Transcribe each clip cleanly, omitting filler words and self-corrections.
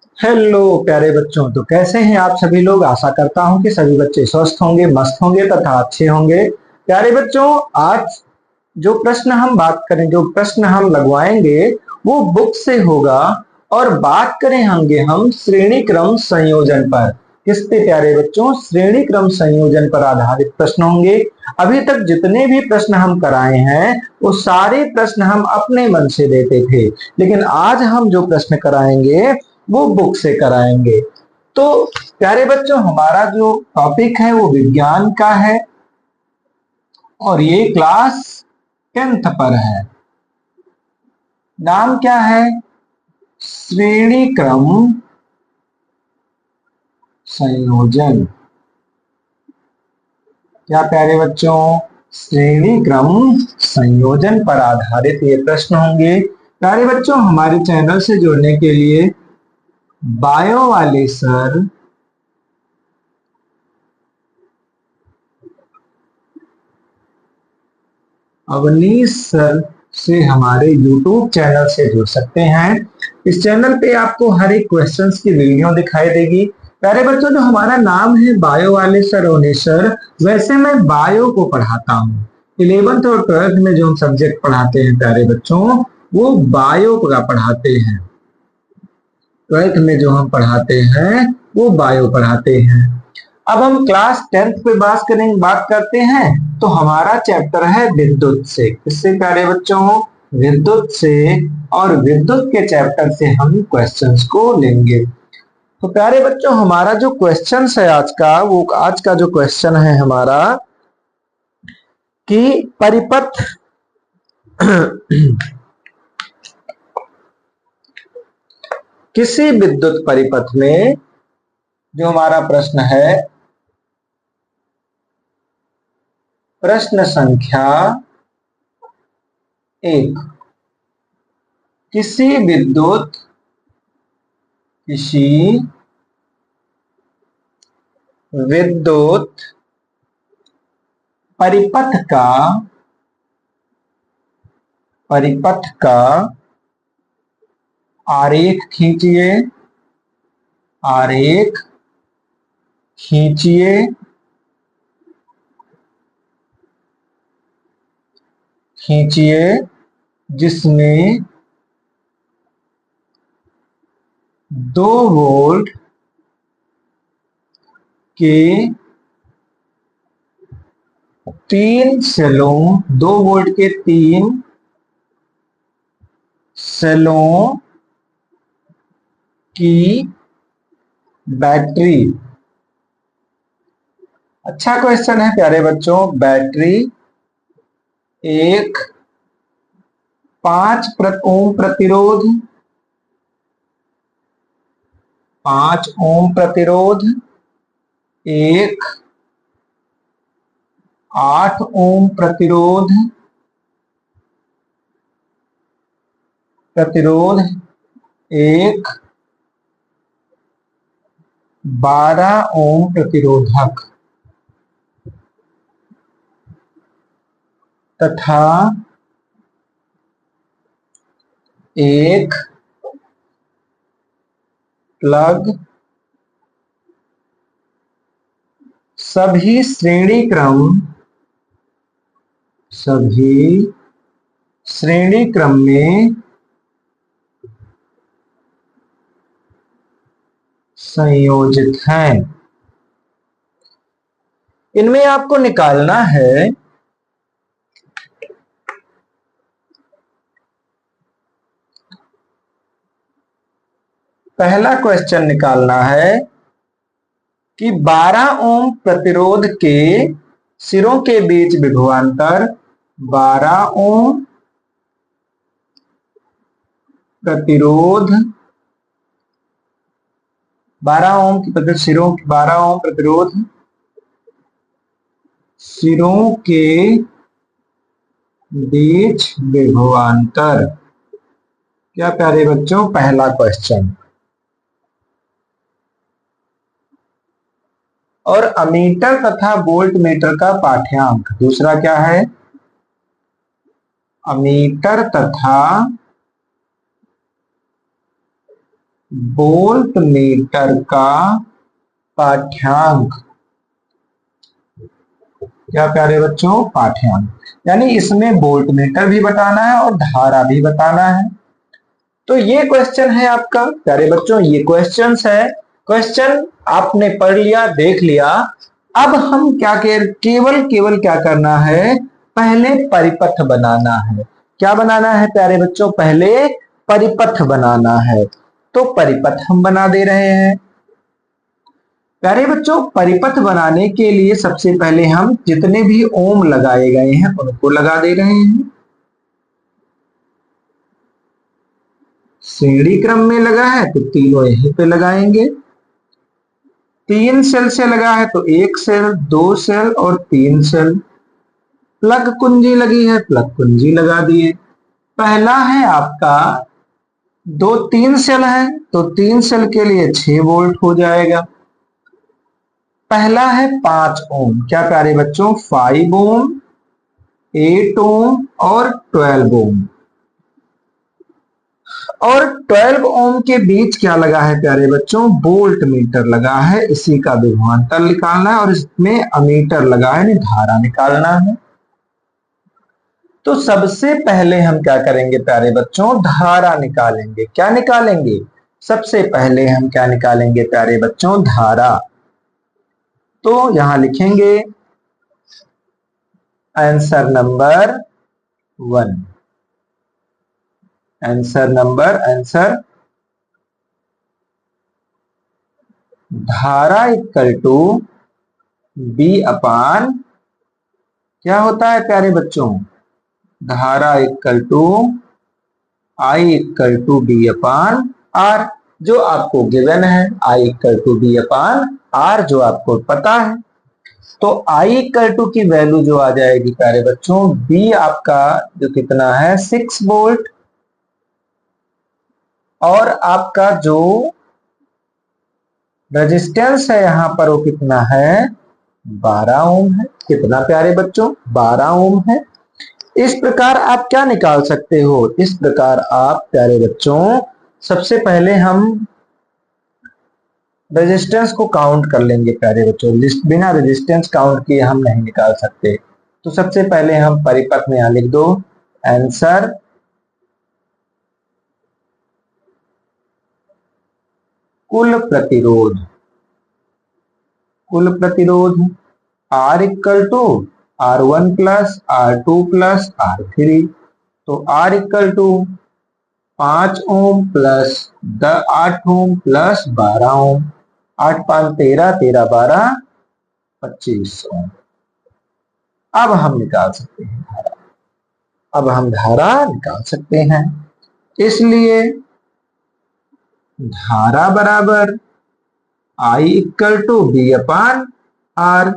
Hello प्यारे बच्चों, तो कैसे हैं आप सभी लोग। आशा करता हूं कि सभी बच्चे स्वस्थ होंगे, मस्त होंगे तथा अच्छे होंगे। प्यारे बच्चों, आज जो प्रश्न हम लगवाएंगे वो बुक से होगा। और बात करें होंगे हम श्रेणी क्रम संयोजन पर। किस पे प्यारे बच्चों? श्रेणी क्रम संयोजन पर आधारित प्रश्न होंगे। अभी तक जितने भी प्रश्न हम कराए हैं वो सारे प्रश्न हम अपने मन से देते थे, लेकिन आज हम जो प्रश्न कराएंगे वो बुक से कराएंगे। तो प्यारे बच्चों, हमारा जो टॉपिक है वो विज्ञान का है और ये क्लास 10th पर है। नाम क्या है? श्रेणी क्रम संयोजन। क्या प्यारे बच्चों? श्रेणी क्रम संयोजन पर आधारित ये प्रश्न होंगे। प्यारे बच्चों, हमारे चैनल से जुड़ने के लिए बायो वाले सर अवनीश सर से हमारे YouTube चैनल से जुड़ सकते हैं। इस चैनल पे आपको हर एक क्वेश्चंस की वीडियो दिखाई देगी। प्यारे बच्चों, जो हमारा नाम है बायो वाले सर अवनीश सर, वैसे मैं बायो को पढ़ाता हूँ। 11th और 12th में जो हम सब्जेक्ट पढ़ाते हैं प्यारे बच्चों, वो बायो का पढ़ाते हैं। 12th में जो हम पढ़ाते हैं वो बायो पढ़ाते हैं। अब हम क्लास 10th पे बात करते हैं। तो हमारा चैप्टर है विद्युत से। किससे प्यारे बच्चों? विद्युत से। और विद्युत के चैप्टर से हम क्वेश्चंस को लेंगे। तो प्यारे बच्चों, हमारा जो क्वेश्चन है आज का जो क्वेश्चन है हमारा कि परिपथ किसी विद्युत परिपथ में, जो हमारा प्रश्न है, प्रश्न संख्या 1, किसी विद्युत परिपथ का आरेख खींचिए। आरेख खींचिए खींचिए जिसमें 2 वोल्ट के 3 सेलों 2 वोल्ट के 3 सेलों की बैटरी। अच्छा क्वेश्चन है प्यारे बच्चों। बैटरी एक 5 ओम प्रतिरोध, 5 ओम प्रतिरोध, एक 8 ओम प्रतिरोध, एक 12 ओम प्रतिरोधक तथा एक प्लग सभी श्रेणी क्रम में संयोजित हैं। इनमें आपको निकालना है पहला क्वेश्चन निकालना है कि 12 ओम प्रतिरोध के सिरों के बीच विभवांतर 12 ओम प्रतिरोध 12 ओम सिरों के बीच विभवांतर। क्या प्यारे बच्चों? पहला क्वेश्चन। और अमीटर तथा वोल्ट मीटर का पाठ्यांक दूसरा क्या है? अमीटर तथा वोल्ट मीटर का पाठ्यांक। क्या प्यारे बच्चों? पाठ्यांक। यानी इसमें वोल्ट मीटर भी बताना है और धारा भी बताना है। तो ये क्वेश्चन है आपका प्यारे बच्चों, ये क्वेश्चन है। क्वेश्चन आपने पढ़ लिया, देख लिया। अब हम क्या केवल केवल क्या करना है? पहले परिपथ बनाना है। क्या बनाना है प्यारे बच्चों? पहले परिपथ बनाना है। तो परिपथ हम बना दे रहे हैं। प्यारे बच्चों, परिपथ बनाने के लिए सबसे पहले हम जितने भी ओम लगाए गए हैं उनको लगा दे रहे हैं। श्रेणी क्रम में लगा है तो तीनों यहीं पे लगाएंगे। 3 सेल से लगा है तो 1 सेल, 2 सेल और 3 सेल। प्लग कुंजी लगी है, प्लग कुंजी लगा दिए। पहला है आपका 3 सेल है तो 3 सेल के लिए 6 वोल्ट हो जाएगा। पहला है 5 ओम। क्या प्यारे बच्चों? 5 ओम, 8 ओम और 12 ओम। और 12 ओम के बीच क्या लगा है प्यारे बच्चों? वोल्ट मीटर लगा है। इसी का विभवांतर निकालना है और इसमें अमीटर लगा है, यानी धारा निकालना है। तो सबसे पहले हम क्या करेंगे प्यारे बच्चों? धारा निकालेंगे। क्या निकालेंगे? सबसे पहले हम क्या निकालेंगे प्यारे बच्चों? धारा। तो यहां लिखेंगे आंसर नंबर 1। आंसर धारा इक्वल टू बी अपान, क्या होता है प्यारे बच्चों? धारा equal to I equal to V upon R, जो आपको गिवन है। I equal to V upon R जो आपको पता है। तो आई इक्वल टू की वैल्यू जो आ जाएगी प्यारे बच्चों, बी आपका जो कितना है 6 वोल्ट, और आपका जो रेजिस्टेंस है यहां पर वो कितना है? 12 ओम है। कितना प्यारे बच्चों? 12 ओम है। इस प्रकार आप क्या निकाल सकते हो? इस प्रकार आप प्यारे बच्चों सबसे पहले हम रेजिस्टेंस को काउंट कर लेंगे प्यारे बच्चों। बिना रेजिस्टेंस काउंट किए हम नहीं निकाल सकते। तो सबसे पहले हम परिपथ में यहां लिख दो आंसर कुल प्रतिरोध। R equal to R1 plus R2 plus R3। तो R equal to 5 ohm plus 8 ohm plus 12 ohm. 8 5 13, 13 12 25 ohm. अब हम निकाल सकते हैं धारा। अब हम धारा निकाल सकते हैं। इसलिए धारा बराबर I equal to V upon R.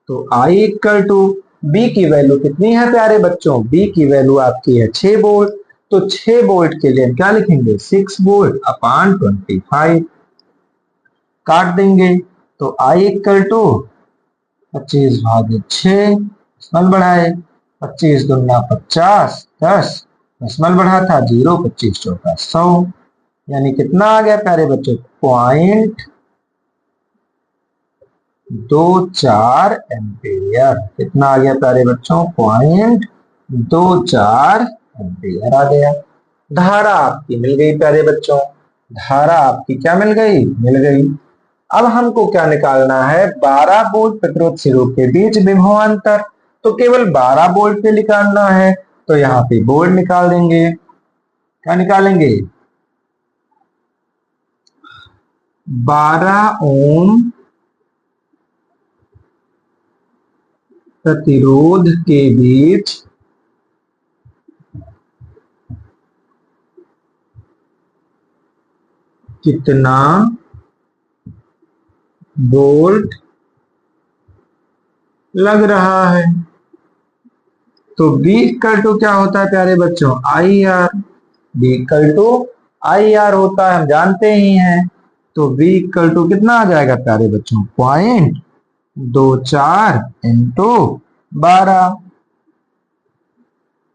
तो आई इक्वल टू बी की वैल्यू कितनी है प्यारे बच्चों? बी की वैल्यू आपकी है 6 वोल्ट। तो 6 वोल्ट के लिए हम क्या लिखेंगे? 6 वोल्ट अपान 25 काट देंगे। तो आई इक्वल टू 25 भागे 6, दशमलव बढ़ाए 25 दूना 50, 10 दशमलव बढ़ा था 0, 25 चौका 100, यानी कितना आ गया प्यारे बच्चों? 0.24 एम्पियर। कितना आ गया प्यारे बच्चों? 0.24 एम्पियर आ गया। धारा आपकी मिल गई प्यारे बच्चों। धारा आपकी क्या मिल गई? मिल गई। अब हमको क्या निकालना है? 12 वोल्ट प्रतिरोध सिरों के बीच विभवांतर। तो केवल 12 वोल्ट पे निकालना है। तो यहाँ पे वोल्ट निकाल देंगे। क्या निकालेंगे? 12 ओम प्रतिरोध के बीच कितना वोल्ट लग रहा है? तो B इक्वल टू क्या होता है प्यारे बच्चों? I R. B equal to I R होता है, हम जानते ही हैं। तो B इक्वल टू कितना आ जाएगा प्यारे बच्चों? 0.24 इंटू 12।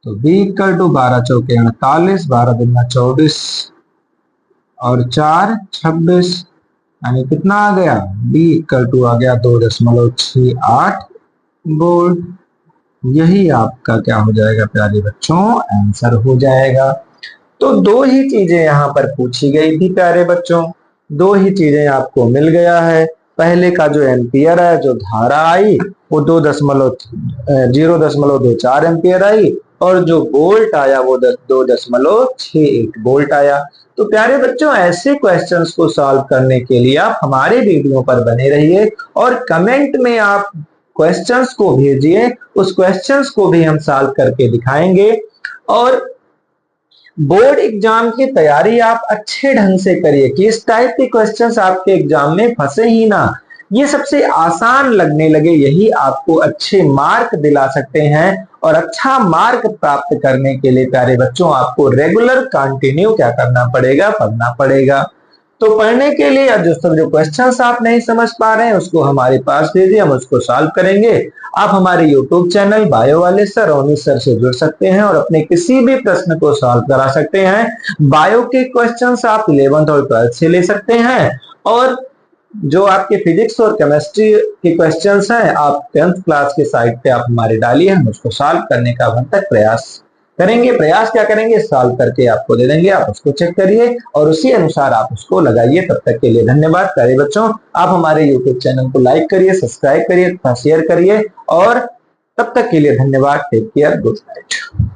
तो B इक्वल टू 12 चौके 48, 12 दूना 24, और 4 26, यानी कितना आ गया, B इक्वल टू आ गया 2.68 वोल्ट। यही आपका क्या हो जाएगा प्यारे बच्चों, आंसर हो जाएगा। तो दो ही चीजें यहाँ पर पूछी गई थी प्यारे बच्चों, दो ही चीजें आपको मिल गया है। पहले का जो एम्पियर है, जो धारा आई वो 0.24 एम्पियर आई, और जो वोल्ट आया वो 2.68 वोल्ट आया। तो प्यारे बच्चों, ऐसे क्वेश्चंस को सॉल्व करने के लिए आप हमारे वीडियो पर बने रहिए और कमेंट में आप क्वेश्चंस को भेजिए, उस क्वेश्चंस को भी हम सॉल्व करके दिखाएंगे। और बोर्ड एग्जाम की तैयारी आप अच्छे ढंग से करिए कि इस टाइप के क्वेश्चंस आपके एग्जाम में फंसे ही ना, ये सबसे आसान लगने लगे, यही आपको अच्छे मार्क दिला सकते हैं। और अच्छा मार्क प्राप्त करने के लिए प्यारे बच्चों आपको रेगुलर कंटिन्यू क्या करना पड़ेगा, पढ़ना पड़ेगा। तो पढ़ने के लिए जो क्वेश्चंस आप नहीं समझ पा रहे हैं उसको हमारे पास भेजिए, हम उसको सॉल्व करेंगे। आप हमारे यूट्यूब चैनल बायो वाले सर, रोनी सर से जुड़ सकते हैं और अपने किसी भी प्रश्न को सॉल्व करा सकते हैं। बायो के क्वेश्चंस आप 11th और 12th से ले सकते हैं, और जो आपके फिजिक्स और केमिस्ट्री के क्वेश्चंस हैं आप 10th क्लास के साइट पे आप हमारे डालिए, हम उसको सॉल्व करने का अब तक प्रयास करेंगे। प्रयास क्या करेंगे, सॉल्व करके आपको दे देंगे, आप उसको चेक करिए और उसी अनुसार आप उसको लगाइए। तब तक के लिए धन्यवाद प्यारे बच्चों। आप हमारे यूट्यूब चैनल को लाइक करिए, सब्सक्राइब करिए तथा शेयर करिए, और तब तक के लिए धन्यवाद। Take care, good night.